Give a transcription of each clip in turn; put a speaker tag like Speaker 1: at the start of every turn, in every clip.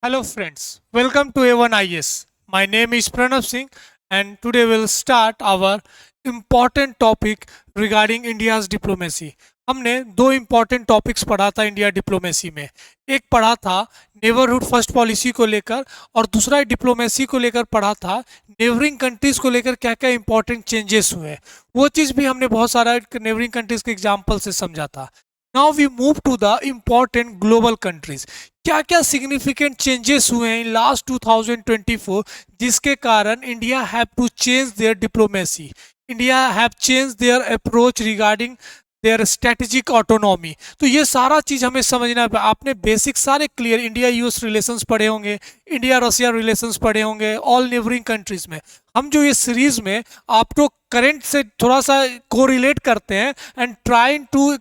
Speaker 1: Hello friends, welcome to A1IS. My name is Pranav Singh and today we'll start our important topic regarding India's diplomacy. हमने दो important topics पढ़ा था India diplomacy में। एक पढ़ा था नेबरहुड फर्स्ट पॉलिसी को लेकर और दूसरा डिप्लोमेसी को लेकर पढ़ा था नेबरिंग कंट्रीज को लेकर क्या क्या इंपॉर्टेंट चेंजेस हुए। वो चीज़ भी हमने बहुत सारा नेबरिंग कंट्रीज के एग्जाम्पल से समझा था। Now we move to the important global countries. क्या क्या सिग्निफिकेंट चेंजेस हुए हैं इन लास्ट 2024 जिसके कारण India have to change their diplomacy, India have change their approach regarding their strategic autonomy. तो ये सारा चीज हमें समझना है। आपने बेसिक सारे क्लियर इंडिया यूएस रिलेशंस पढ़े होंगे, इंडिया रशिया रिलेशंस पढ़े होंगे, ऑल नेबरिंग कंट्रीज में। हम जो ये सीरीज में आपको करंट से थोड़ा सा कोरिलेट करते हैं and trying to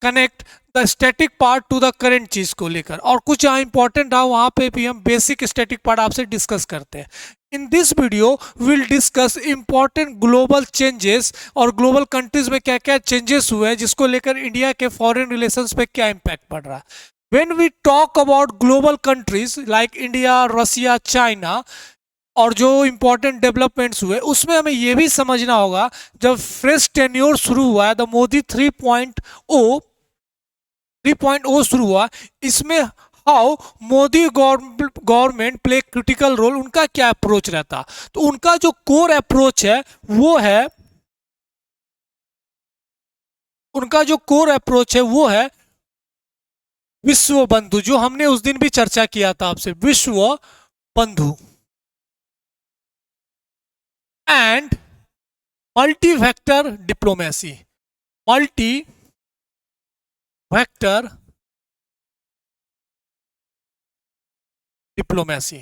Speaker 1: connect the static part to the current चीज को लेकर, और कुछ जहाँ इंपॉर्टेंट है वहाँ पे भी हम बेसिक स्टैटिक पार्ट आपसे डिस्कस करते हैं। In this video will discuss important global changes और ग्लोबल कंट्रीज में क्या क्या चेंजेस हुए हैं जिसको लेकर इंडिया के फॉरेन रिलेशंस पे क्या इम्पैक्ट पड़ रहा है। When we talk about global countries like India, Russia, China और जो इंपॉर्टेंट डेवलपमेंट्स हुए उसमें हमें यह भी समझना होगा, जब फ्रेश टेन्योर शुरू हुआ है, द मोदी 3.0 शुरू हुआ, इसमें how Modi government play critical role, उनका क्या अप्रोच रहता। तो उनका जो कोर अप्रोच है वो है विश्व बंधु, जो हमने उस दिन भी चर्चा किया था आपसे, विश्व बंधु and multi vector diplomacy, multi vector diplomacy.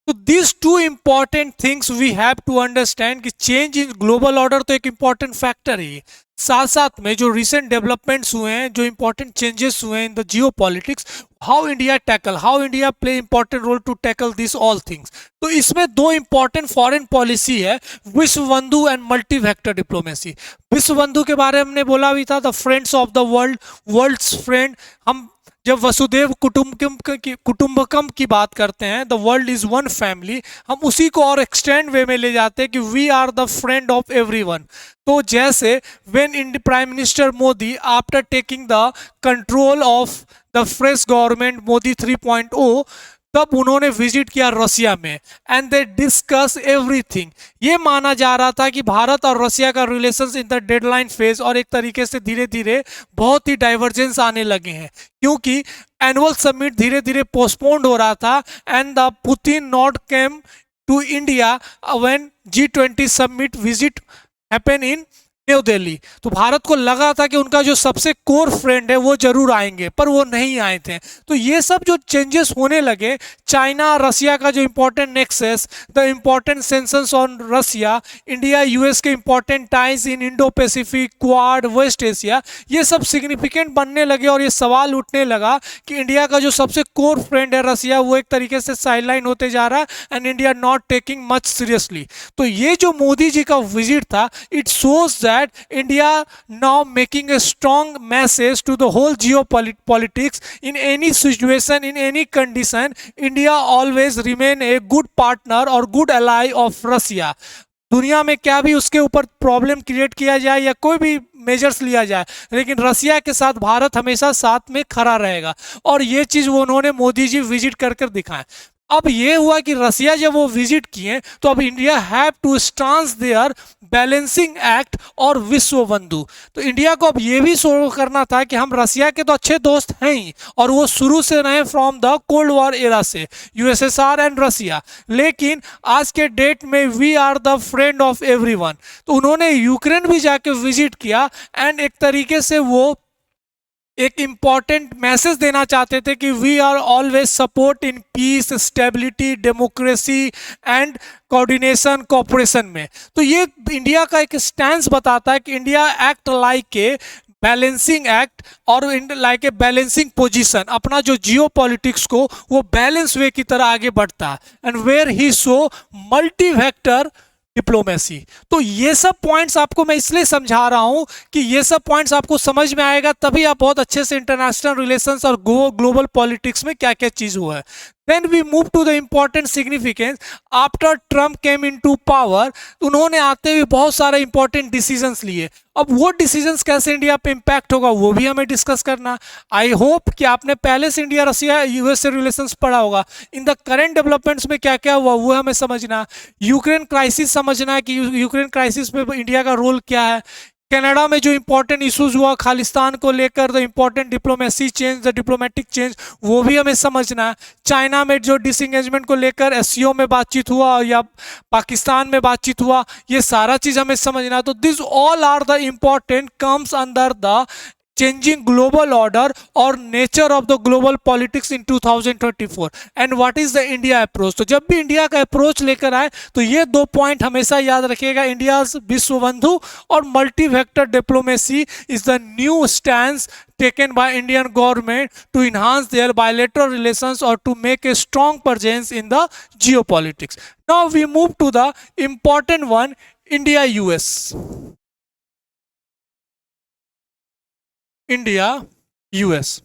Speaker 1: तो these two important things we have to understand कि चेंज इन ग्लोबल ऑर्डर तो एक इंपॉर्टेंट फैक्टर है, साथ साथ में जो रिसेंट डेवलपमेंट्स हुए हैं, जो इंपॉर्टेंट चेंजेस हुए हैं in the geo politics, how India play important role to tackle this all things. तो इसमें दो इंपॉर्टेंट फॉरेन पॉलिसी है, विश्व बंधु एंड मल्टी वेक्टर डिप्लोमेसी। विश्व बंधु के बारे में हमने बोला भी था, the friends of the world, worlds friend. हम जब वसुदेव कुटुंबकम की बात करते हैं, the world is one family, हम उसी को और एक्सटेंड वे में ले जाते हैं कि we are the friend of everyone. तो जैसे when prime minister Modi after taking the control of the fresh government Modi 3.0, तब उन्होंने विजिट किया रशिया में एंड दे डिस्कस एवरीथिंग। ये माना जा रहा था कि भारत और रशिया का relations in the deadline phase, और एक तरीके से धीरे धीरे बहुत ही डाइवर्जेंस आने लगे हैं क्योंकि एनुअल समिट धीरे धीरे पोस्टपोन्ड हो रहा था and the Putin not came to India when G20 summit visit happen in New Delhi. तो भारत को लगा था कि उनका जो सबसे कोर फ्रेंड है वो जरूर आएंगे, पर वो नहीं आए थे। तो ये सब जो चेंजेस होने लगे, चाइना रशिया का जो important nexus, the important consensus on Russia, India US के important ties in Indo Pacific, Quad, West Asia, ये सब सिग्निफिकेंट बनने लगे और ये सवाल उठने लगा कि इंडिया का जो सबसे कोर फ्रेंड है रशिया, वो एक तरीके से साइडलाइन होते जा रहा है and India not taking much seriously. तो ये जो मोदी जी का विजिट था, it shows that India now making a strong message to the whole geopolitics. In any situation, in any condition, India always remain a good partner or good ally of Russia. दुनिया में क्या भी उसके ऊपर problem create किया जाए या कोई भी मेजर्स लिया जाए, लेकिन रशिया के साथ भारत हमेशा साथ में खड़ा रहेगा, और ये चीज वो उन्होंने मोदी जी विजिट कर दिखाए। अब ये हुआ कि रशिया जब वो विजिट किए तो अब India have to stance their balancing act और विश्व बंधु। तो इंडिया को अब ये भी शो करना था कि हम रशिया के तो अच्छे दोस्त हैं ही, और वो शुरू से रहे from the cold war era से, यूएसएसआर एंड रशिया, लेकिन आज के डेट में we are the friend of everyone. तो उन्होंने यूक्रेन भी जाके विजिट किया एंड एक तरीके से वो एक इंपॉर्टेंट मैसेज देना चाहते थे कि we are always support in peace, stability, democracy and coordination, cooperation में। तो ये इंडिया का एक स्टैंस बताता है कि India act like a balancing act और लाइक ए बैलेंसिंग पोजीशन, अपना जो जियो पॉलिटिक्स को वो बैलेंस वे की तरह आगे बढ़ता है and where he show multi vector diplomacy. तो ये सब पॉइंट्स आपको मैं इसलिए समझा रहा हूं कि ये सब पॉइंट्स आपको समझ में आएगा, तभी आप बहुत अच्छे से इंटरनेशनल रिलेशंस और ग्लोबल पॉलिटिक्स में क्या क्या चीज हुआ है। Then we move to the important significance after Trump came in to power. उन्होंने आते हुए बहुत सारे इंपॉर्टेंट डिसीजंस लिए। अब वो डिसीजंस कैसे इंडिया पे इम्पैक्ट होगा वो भी हमें डिस्कस करना। आई होप कि आपने पहले से इंडिया रसिया यूएस से रिलेशंस पढ़ा होगा। इन द करेंट डेवलपमेंट्स में क्या क्या हुआ वो हमें समझना। यूक्रेन क्राइसिस समझना है कि यूक्रेन क्राइसिस में इंडिया का रोल क्या है। कनाडा में जो इंपॉर्टेंट इश्यूज हुआ खालिस्तान को लेकर, the important diplomacy change, the diplomatic change, वो भी हमें समझना है। चाइना में जो डिसंगेजमेंट को लेकर एससीओ में बातचीत हुआ या पाकिस्तान में बातचीत हुआ, ये सारा चीज हमें समझना है। तो this all are the important comes under the changing global order or nature of the global politics in 2024 and what is the India approach। तो जब भी इंडिया का अप्रोच लेकर आए तो ये दो पॉइंट हमेशा याद रखिएगा। इंडिया विश्व बंधु और multi vector diplomacy is the new stand taken by Indian government to enhance their bilateral relations or to make a strong presence in the geopolitics। Now we move to the important one, India US। India US,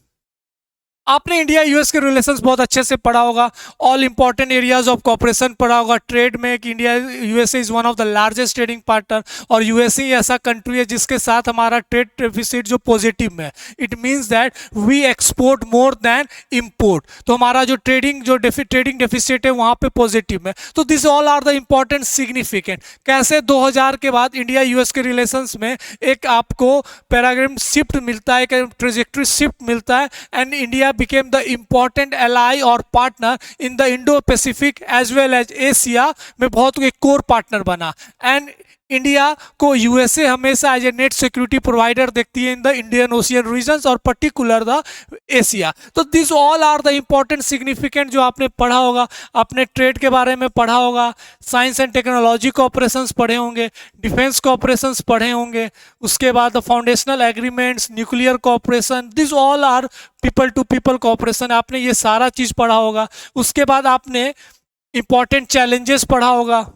Speaker 1: आपने India US के relations बहुत अच्छे से पढ़ा होगा। All important areas of corporation पढ़ा होगा। Trade में कि India USA is one of the largest trading partner और यूएसए ऐसा कंट्री है जिसके साथ हमारा ट्रेड डेफिसिट जो पॉजिटिव में है। It means that we export more than import. तो हमारा जो ट्रेडिंग डेफिसिट है वहाँ पे पॉजिटिव में। तो this all are the important significant. कैसे 2000 के बाद इंडिया यूएस के रिलेशंस में एक आपको पैराग्राम शिफ्ट मिलता है, एक ट्रेजेक्ट्री शिफ्ट मिलता है and India became the important ally or partner in the Indo-Pacific as well as Asia में बहुत एक कोर पार्टनर बना। एंड इंडिया को यूएसए हमेशा as a net security provider देखती है in the Indian ocean regions और पर्टिकुलर द एशिया। तो this all are the important significant जो आपने पढ़ा होगा। आपने ट्रेड के बारे में पढ़ा होगा, साइंस एंड टेक्नोलॉजी कोऑपरेशंस पढ़े होंगे, डिफेंस कोऑपरेशंस पढ़े होंगे, उसके बाद the foundational agreements, nuclear cooperation, this all are people to people cooperation, आपने ये सारा चीज़ पढ़ा होगा। उसके बाद आपने इंपॉर्टेंट चैलेंजेस पढ़ा होगा,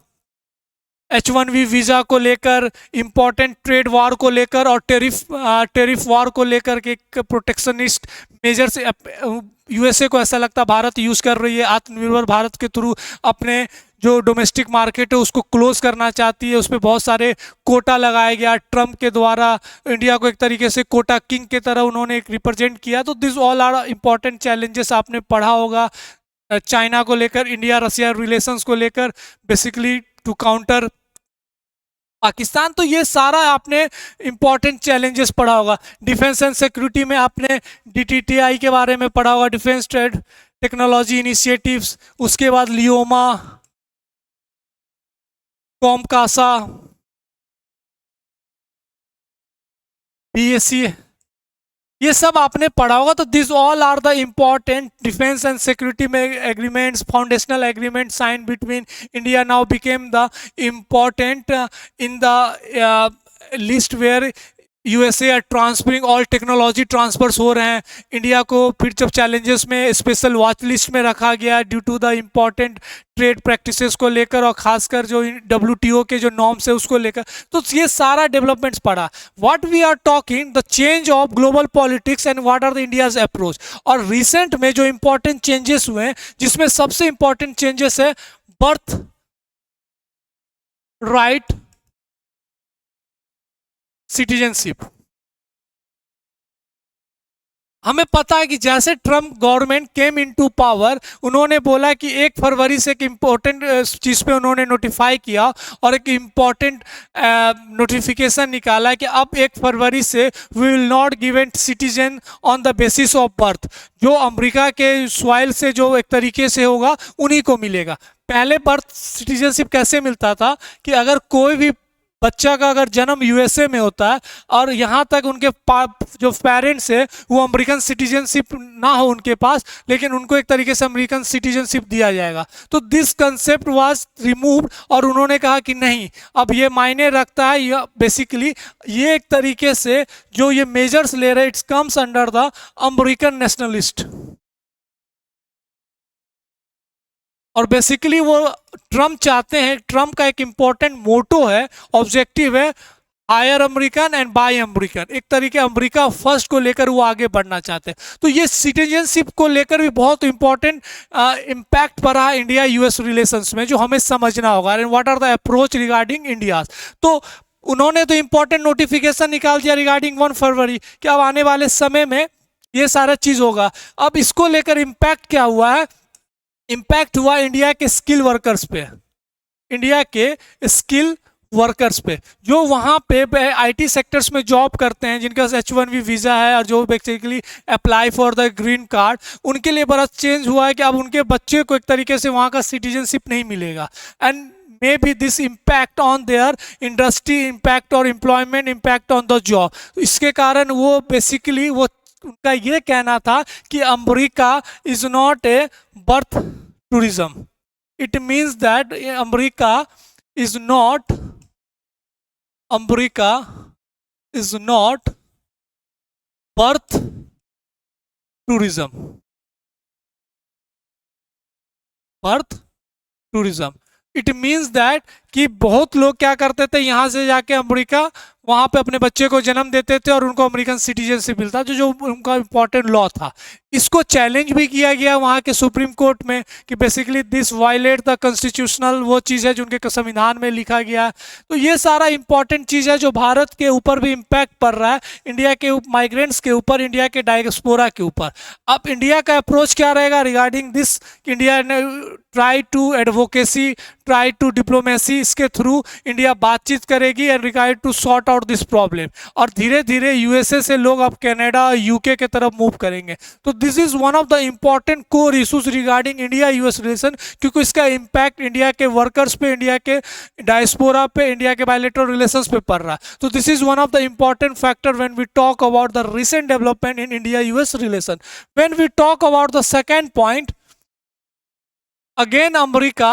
Speaker 1: H1B वीज़ा को लेकर, इंपॉर्टेंट ट्रेड वार को लेकर और टेरिफ वार को लेकर के प्रोटेक्शनिस्ट मेजर से यूएसए को ऐसा लगता भारत यूज़ कर रही है आत्मनिर्भर भारत के थ्रू अपने जो डोमेस्टिक मार्केट है उसको क्लोज करना चाहती है। उस पर बहुत सारे कोटा लगाया गया ट्रम्प के द्वारा, इंडिया को एक तरीके से कोटा किंग के तरह उन्होंने एक रिप्रेजेंट किया। तो this all are important challenges आपने पढ़ा होगा। चाइना को लेकर, इंडिया रसिया रिलेशंस को लेकर, बेसिकली टू काउंटर पाकिस्तान। तो ये सारा आपने इंपॉर्टेंट चैलेंजेस पढ़ा होगा। डिफेंस एंड सिक्योरिटी में आपने डीटीटीआई के बारे में पढ़ा होगा, डिफेंस ट्रेड टेक्नोलॉजी इनिशिएटिव्स। उसके बाद लियोमा, कॉमकासा, बीएससी, ये सब आपने पढ़ा होगा। तो this all are the important defence and security में agreements, foundational agreement sign between India now became the important in the list where USA are transferring, all technology transfers हो रहे हैं। इंडिया को फिर जब चैलेंजेस में स्पेशल वॉच लिस्ट में रखा गया due to the important trade practices को लेकर और खासकर जो डब्ल्यूटीओ के जो नॉर्म्स है उसको लेकर। तो ये सारा डेवलपमेंट्स पढ़ा। What we are talking the change of global politics and what are the India's approach. और रिसेंट में जो इंपॉर्टेंट चेंजेस हुए हैं जिसमें सबसे इंपॉर्टेंट चेंजेस है बर्थ राइट सिटीजनशिप। हमें पता है कि जैसे Trump government came into power, उन्होंने बोला कि 1 फरवरी से एक इम्पोर्टेंट चीज़ पे उन्होंने नोटिफाई किया और एक इम्पॉर्टेंट नोटिफिकेशन निकाला कि अब 1 फरवरी से we will not given citizen on the basis of birth. जो अमेरिका के सॉइल से जो एक तरीके से होगा उन्हीं को मिलेगा। पहले बर्थ सिटीजनशिप कैसे मिलता था कि अगर कोई भी बच्चा का अगर जन्म यूएसए में होता है और यहाँ तक उनके जो पेरेंट्स है वो अमेरिकन सिटीजनशिप ना हो उनके पास, लेकिन उनको एक तरीके से अमेरिकन सिटीजनशिप दिया जाएगा। तो दिस कंसेप्ट वाज रिमूव्ड और उन्होंने कहा कि नहीं, अब ये मायने रखता है। ये बेसिकली ये एक तरीके से जो ये मेजर्स ले रहे, it's comes under the American nationalist. और बेसिकली वो ट्रम्प चाहते हैं, ट्रम्प का एक इम्पॉर्टेंट मोटो है, ऑब्जेक्टिव है, hire American and buy American, एक तरीके अमेरिका फर्स्ट को लेकर वो आगे बढ़ना चाहते हैं। तो ये सिटीजनशिप को लेकर भी बहुत इंपॉर्टेंट इम्पैक्ट पड़ा है इंडिया यूएस रिलेशंस में, जो हमें समझना होगा। And what are the approach regarding India. तो उन्होंने तो इंपॉर्टेंट नोटिफिकेशन निकाल दिया रिगार्डिंग 1 फरवरी कि अब आने वाले समय में ये सारा चीज होगा। अब इसको लेकर इम्पैक्ट क्या हुआ है? इम्पैक्ट हुआ इंडिया के स्किल वर्कर्स पे, इंडिया के स्किल वर्कर्स पे, जो वहाँ पे आईटी सेक्टर्स में जॉब करते हैं, जिनके पास H1B वीज़ा है और जो basically apply for the green card, उनके लिए बड़ा चेंज हुआ है कि अब उनके बच्चे को एक तरीके से वहाँ का सिटीजनशिप नहीं मिलेगा। And may be this impact on their industry impact और employment impact on the job. इसके कारण वो बेसिकली वो उनका ये कहना था कि America is not a birth tourism, it means that America is not America is not birth tourism, birth tourism। It means that कि बहुत लोग क्या करते थे, यहाँ से जाके अमेरिका वहाँ पे अपने बच्चे को जन्म देते थे और उनको अमेरिकन सिटीजनशिप मिलता, जो उनका इंपॉर्टेंट लॉ था। इसको चैलेंज भी किया गया वहाँ के सुप्रीम कोर्ट में कि basically this violate the constitutional, वो चीज़ है जो उनके संविधान में लिखा गया है। तो ये सारा इंपॉर्टेंट चीज़ है जो भारत के ऊपर भी इम्पैक्ट पड़ रहा है, इंडिया के माइग्रेंट्स के ऊपर, इंडिया के डायस्पोरा के ऊपर। अब इंडिया का अप्रोच क्या रहेगा रिगार्डिंग दिस? इंडिया ने try to advocacy, try to diplomacy, इसके थ्रू इंडिया बातचीत करेगी and regard to sort out this problem. और धीरे धीरे यूएसए से लोग अब कनाडा और यूके के तरफ मूव करेंगे। तो this is one of the important core issues regarding India US relation, क्योंकि इसका इम्पैक्ट इंडिया के वर्कर्स पे, इंडिया के डायस्पोरा पे, इंडिया के बायलैटरल रिलेशंस पे पड़ रहा है। तो this is one of the important factor when we talk about the recent development in India US relation. When we talk about the second point, again America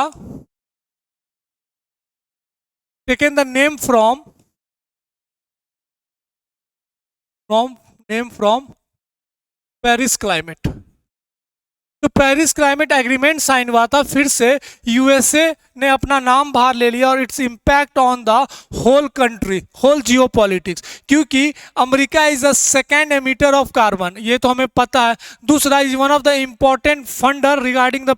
Speaker 1: taken the name from Paris climate। तो Paris climate agreement sign हुआ था, फिर से USA ने अपना नाम बाहर ले लिया और its impact on the whole country, whole geopolitics, क्योंकि America is the second emitter of carbon, ये तो हमें पता है। दूसरा is one of the important funder regarding the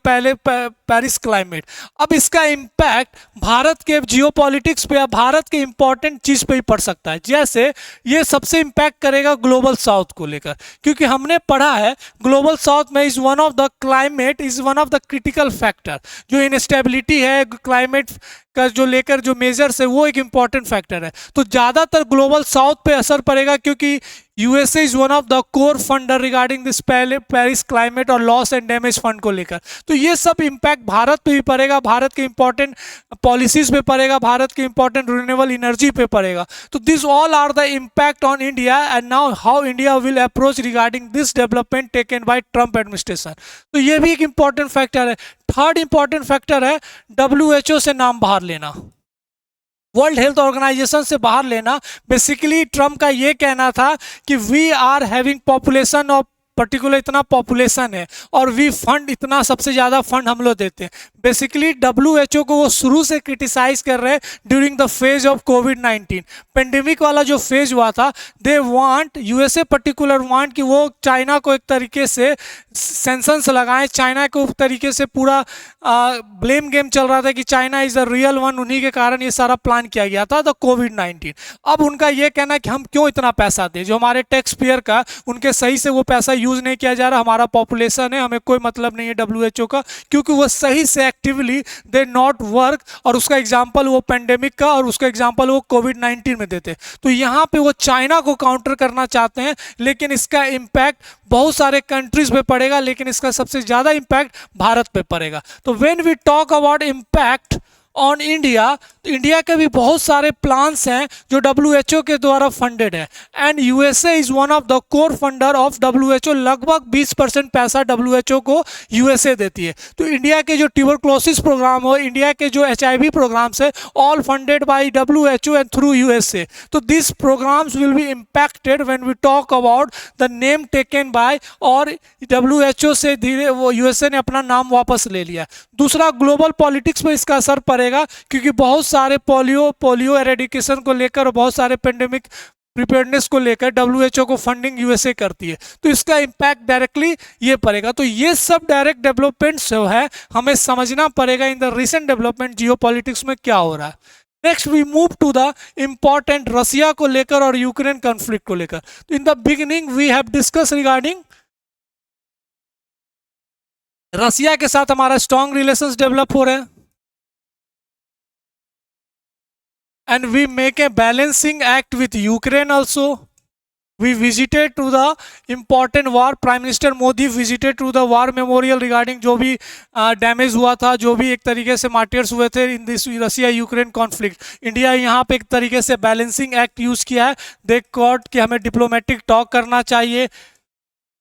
Speaker 1: Paris climate. अब इसका इम्पैक्ट भारत के जियोपॉलिटिक्स पे या भारत के इंपॉर्टेंट चीज़ पे ही पड़ सकता है। जैसे ये सबसे इम्पैक्ट करेगा ग्लोबल साउथ को लेकर, क्योंकि हमने पढ़ा है ग्लोबल साउथ में is one of the climate is one of the critical factor. जो इनस्टेबिलिटी है क्लाइमेट का जो लेकर जो मेजर्स है वो एक इंपॉर्टेंट फैक्टर है। तो ज़्यादातर ग्लोबल साउथ पे असर पड़ेगा, क्योंकि USA is one of the core funder regarding this Paris climate और लॉस एंड डैमेज फंड को लेकर। तो ये सब इम्पैक्ट भारत पे भी पड़ेगा, भारत के इंपॉर्टेंट पॉलिसीज पे पड़ेगा, भारत के इंपॉर्टेंट रिन्यूएबल एनर्जी पे पड़ेगा। तो this all are the impact on India and now how India will approach regarding this development taken by Trump administration. तो ये भी एक इंपॉर्टेंट फैक्टर है। थर्ड इंपॉर्टेंट फैक्टर है WHO से नाम बाहर लेना, वर्ल्ड हेल्थ ऑर्गेनाइजेशन से बाहर लेना। बेसिकली ट्रम्प का ये कहना था कि we are having population of particular इतना पॉपुलेशन है और वी फंड इतना, सबसे ज़्यादा फंड हम लोग देते हैं। बेसिकली WHO को वो शुरू से क्रिटिसाइज कर रहे हैं during the phase of covid pandemic वाला जो फेज हुआ था। They want, USA particular want कि वो चाइना को एक तरीके से सेंसन्स लगाएं, चाइना को एक तरीके से पूरा ब्लेम गेम चल रहा था कि China is the real one, उन्हीं के कारण ये सारा प्लान किया गया था द कोविड-19। अब उनका ये कहना है कि हम क्यों इतना पैसा दें, जो हमारे टैक्स पेयर का, उनके सही से वो पैसा यूज़ नहीं किया जा रहा, हमारा पॉपुलेशन है, हमें कोई मतलब नहीं है WHO का, क्योंकि वो सही से एक्टिवली दे नॉट वर्क। और उसका एग्जांपल वो पेंडेमिक का और उसका एग्जांपल वो कोविड-19 में देते। तो यहाँ पे वो चाइना को काउंटर करना चाहते हैं, लेकिन इसका इम्पैक्ट बहुत सारे कंट्रीज पे पड़ेगा, लेकिन इसका सबसे ज़्यादा इम्पैक्ट भारत पे पड़ेगा। तो when we talk about impact on India, तो इंडिया के भी बहुत सारे प्लान्स हैं जो WHO के द्वारा फंडेड है and USA is one of the core funder of WHO। लगभग 20% पैसा WHO को यूएसए देती है। तो इंडिया के जो ट्यूबरक्लोसिस प्रोग्राम हो, इंडिया के जो HIV प्रोग्राम्स है, all funded by WHO and through USA. तो this programmes will be impacted when we talk about the name taken by, और WHO से धीरे वो यूएसए ने अपना नाम वापस ले लिया। दूसरा, ग्लोबल पॉलिटिक्स पे इसका असर पड़ेगा पड़ेगा, क्योंकि बहुत सारे पोलियो एरेडिकेशन को लेकर और बहुत सारे पेंडेमिक प्रिपेयरनेस को लेकर डब्ल्यूएचओ को फंडिंग यूएसए करती है, तो इसका इम्पैक्ट डायरेक्टली ये पड़ेगा। तो ये सब डायरेक्ट डेवलपमेंट्स जो है हमें समझना पड़ेगा in the recent development geopolitics में क्या हो रहा है। Next we move to the important Russia को लेकर और यूक्रेन कॉन्फ्लिक्ट को लेकर। तो in the beginning we have discuss regarding Russia के साथ हमारा स्ट्रॉन्ग रिलेशंस डेवलप हो रहे हैं, and we make a balancing act with Ukraine also. We visited to the important war. Prime Minister Modi visited to the war memorial regarding जो भी damage हुआ था, जो भी एक तरीके से मार्टियर्स हुए थे in this Russia Ukraine conflict. India यहाँ पे एक तरीके से बैलेंसिंग एक्ट यूज किया है। दे कॉट कि हमें डिप्लोमेटिक टॉक करना चाहिए,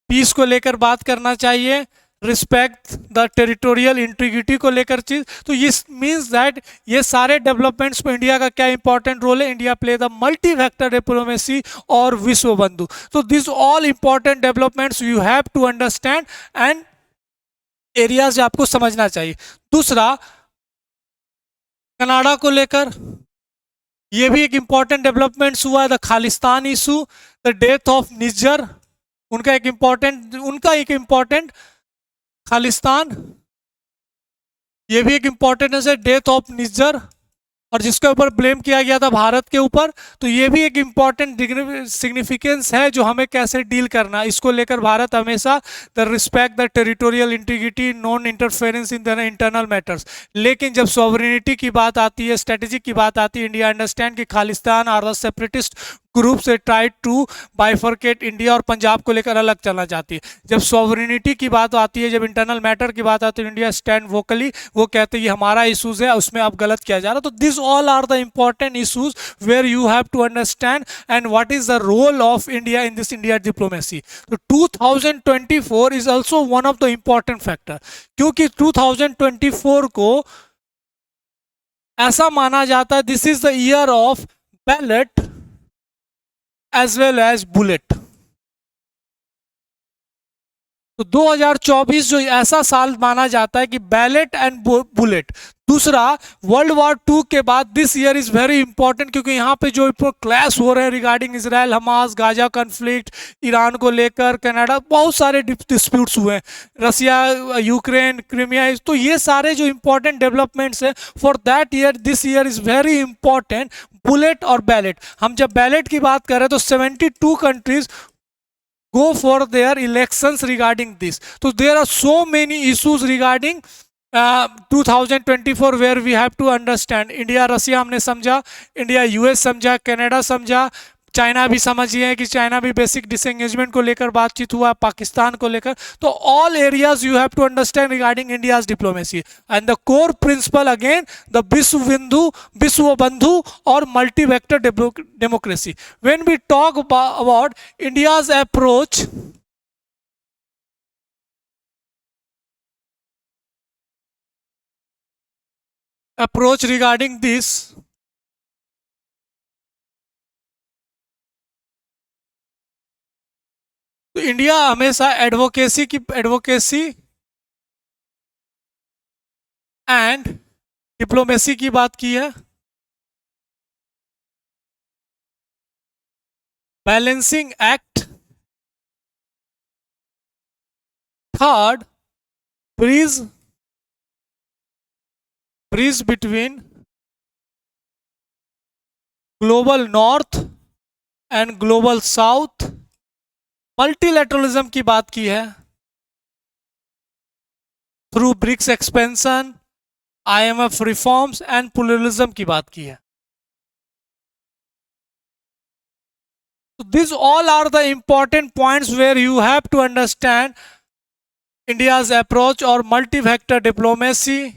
Speaker 1: पीस को लेकर बात करना चाहिए, रिस्पेक्ट द टेरिटोरियल इंटीग्रिटी को लेकर चीज। तो ये मीन्स दैट ये सारे डेवलपमेंट्स में इंडिया का क्या इंपॉर्टेंट रोल है, India play the multi factor diplomacy और विश्व बंधु। तो this all important developments you have to understand and areas आपको समझना चाहिए। दूसरा कनाडा को लेकर ये भी एक इंपॉर्टेंट डेवलपमेंट्स हुआ है, the Khalistan issue, the death of Nijjar, उनका एक इंपॉर्टेंट खालिस्तान, ये भी एक इंपॉर्टेंट है, डेथ ऑफ निज्जर, और जिसके ऊपर ब्लेम किया गया था भारत के ऊपर। तो ये भी एक इंपॉर्टेंट सिग्निफिकेंस है जो हमें कैसे डील करना, इसको लेकर भारत हमेशा the respect the territorial integrity, non interference in the internal matters. लेकिन जब सॉवरेनिटी की बात आती है, स्ट्रेटेजी की बात आती है, इंडिया अंडरस्टैंड कि खालिस्तान और द सेपरेटिस्ट ग्रुप से ट्राई टू बाइफर्केट इंडिया और पंजाब को लेकर अलग चलना चाहती है। जब सॉवरेनिटी की बात आती है, जब इंटरनल मैटर की बात आती है, इंडिया स्टैंड वोकली, वो कहते हैं ये हमारा इशूज है, उसमें अब गलत किया जा रहा है। तो this all are the important issues where you have to understand and what is the role of India in this India diplomacy. तो 2024 is also one of the important factor, क्योंकि 2024 को ऐसा माना जाता है this is the year of ballot as well as bullet। तो 2024 जो ऐसा साल माना जाता है कि बैलेट एंड बुलेट। दूसरा वर्ल्ड वॉर 2 के बाद this year is very important, क्योंकि यहाँ पे जो क्लैश हो रहे हैं regarding Israel Hamas Gaza conflict, Iran को लेकर, कनाडा, बहुत सारे डिस्प्यूट्स हुए हैं, रसिया यूक्रेन क्रीमिया, तो ये सारे जो इंपॉर्टेंट डेवलपमेंट्स हैं for that year, this year is very important bullet और बैलेट। हम जब बैलेट की बात करें तो 72 countries go for their elections regarding this. So there are so many issues regarding 2024 where we have to understand। India Russia हमने समझा, India US समझा, कनाडा समझा, चाइना भी समझिए कि चाइना भी बेसिक डिसएंगेजमेंट को लेकर बातचीत हुआ, पाकिस्तान को लेकर। तो all areas you have to understand regarding India's diplomacy and the core principle again the विश्व बंधु और multi vector democracy. When we talk about India's approach regarding this, तो इंडिया हमेशा एडवोकेसी एंड डिप्लोमेसी की बात की है, balancing act, third bridge between global north and global south, multilateralism की बात की है through BRICS expansion, IMF reforms and pluralism की बात की है। So these all are the important points where you have to understand India's approach or multi-vector diplomacy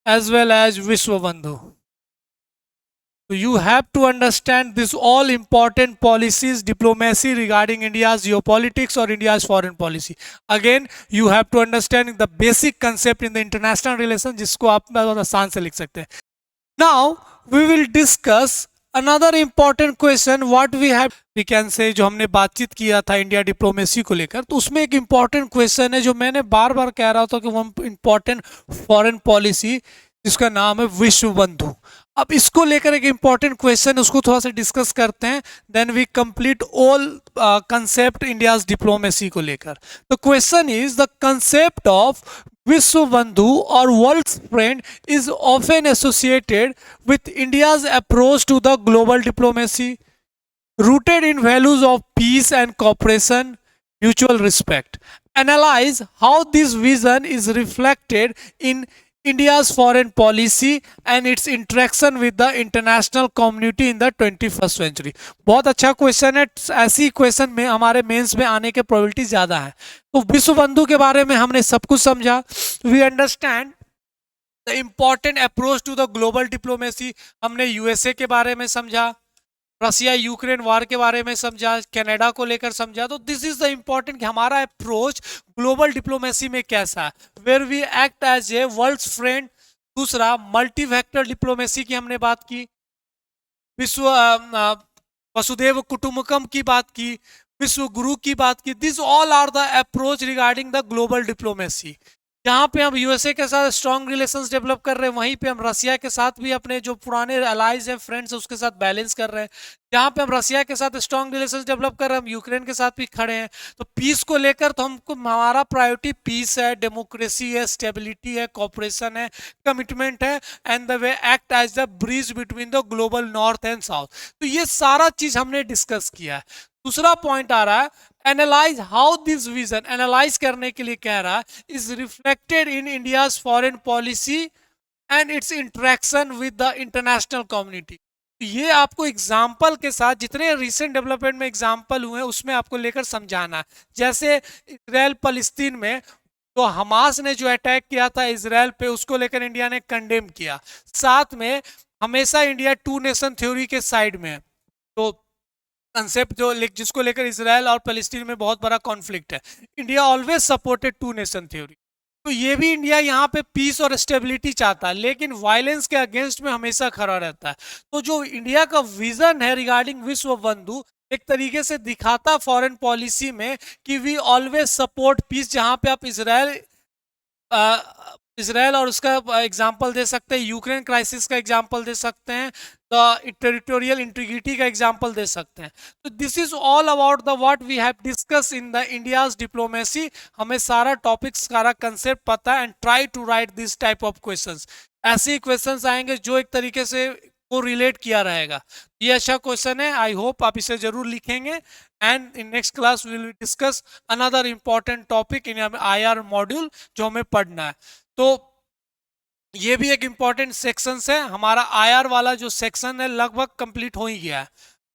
Speaker 1: as well as Vishwa Bandhu. So you have to understand this all important policies, diplomacy regarding India's geopolitics or India's foreign policy. Again, you have to understand the basic concept in the international relations, जिसको आप बहुत आसान से लिख सकते हैं. Now we will discuss another important question what we can say, जो हमने बातचीत किया था इंडिया डिप्लोमेसी को लेकर, तो उसमें एक important question है जो मैंने बार बार कह रहा था कि वो important foreign policy जिसका नाम है विश्व बंधु। अब इसको लेकर एक इंपॉर्टेंट क्वेश्चन, उसको थोड़ा सा डिस्कस करते हैं, then we complete all concept India's diplomacy को लेकर। The question is the concept of विश्व बंधु और world friend is often associated with India's approach to the global diplomacy, rooted in values of peace and cooperation, mutual respect. Analyze how this vision is reflected in India's foreign policy and its interaction with the international community in the 21st century. बहुत अच्छा question है, ऐसी question में हमारे mains में आने के probability ज़्यादा है। तो विश्व बंधु के बारे में हमने सब कुछ समझा। We understand the important approach to the global diplomacy, हमने यूएसए के बारे में समझा, रसिया यूक्रेन वार के बारे में समझा, कनाडा को लेकर समझा। तो दिस इज द इम्पोर्टेंट कि हमारा अप्रोच ग्लोबल डिप्लोमेसी में कैसा है, where we act as a world friend. दूसरा मल्टी वेक्टर डिप्लोमेसी की हमने बात की, विश्व वसुदेव कुटुंबकम की बात की, विश्व गुरु की बात की। This all are the approach regarding the global diplomacy. जहाँ पे हम यूएसए के साथ स्ट्रॉन्ग रिलेशंस डेवलप कर रहे हैं, वहीं पे हम रसिया के साथ भी अपने जो पुराने अलाइज हैं, फ्रेंड्स हैं, उसके साथ बैलेंस कर रहे हैं। जहाँ पे हम रसिया के साथ स्ट्रॉन्ग रिलेशंस डेवलप कर रहे हैं, हम यूक्रेन के साथ भी खड़े हैं। तो पीस को लेकर तो हमको हमारा प्रायोरिटी पीस है, डेमोक्रेसी है, स्टेबिलिटी है, कॉपरेशन है, कमिटमेंट है, and the way act as the bridge between the global north and south. तो ये सारा चीज हमने डिस्कस किया है। दूसरा पॉइंट आ रहा है analyse how this vision, analyse करने के लिए कह रहा है, is reflected in India's foreign policy and it's interaction with the international community. ये आपको एग्जाम्पल के साथ, जितने रिसेंट डेवलपमेंट में एग्जाम्पल हुए उसमें आपको लेकर समझाना है। जैसे इजराइल फलस्तीन में तो हमास ने जो अटैक किया था इजराइल पे, उसको लेकर इंडिया ने कंडेम किया। साथ में हमेशा इंडिया टू नेशन थ्योरी के साइड में है। तो कंसेप्ट जो जिसको लेकर इसराइल और फलस्तीन में बहुत बड़ा कॉन्फ्लिक्ट है, India always supported two nation theory. तो ये भी इंडिया यहाँ पे पीस और स्टेबिलिटी चाहता है, लेकिन वायलेंस के अगेंस्ट में हमेशा खड़ा रहता है। तो जो इंडिया का विजन है रिगार्डिंग विश्व बंधु, एक तरीके से दिखाता फॉरेन पॉलिसी में कि वी ऑलवेज सपोर्ट पीस। जहाँ पे आप इसराइल और उसका एग्जांपल दे सकते हैं, यूक्रेन क्राइसिस का एग्जांपल दे सकते हैं, द टेरिटोरियल इंटीग्रिटी का एग्जांपल दे सकते हैं। तो this is all about the what we have discuss in the India's diplomacy. हमें सारा टॉपिक, सारा कंसेप्ट पता है, and try to write this type of questions. ऐसे ही क्वेश्चंस आएंगे जो एक तरीके से को रिलेट किया रहेगा। ये अच्छा क्वेश्चन है, आई होप आप इसे जरूर लिखेंगे। And in next class we will discuss another important topic in IR module जो हमें पढ़ना है। तो ये भी एक इंपॉर्टेंट सेक्शन है। हमारा आईआर वाला जो सेक्शन है लगभग कंप्लीट हो ही गया है।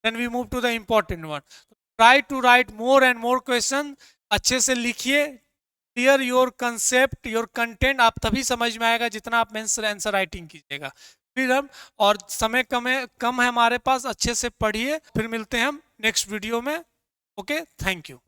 Speaker 1: Then we move to the important one. Try to write more and more question. अच्छे से लिखिए, clear your concept, your content. आप तभी समझ में आएगा जितना आप आंसर राइटिंग कीजिएगा। फिर हम, और समय कम है हमारे पास, अच्छे से पढ़िए। फिर मिलते हैं हम नेक्स्ट वीडियो में। Okay, thank you.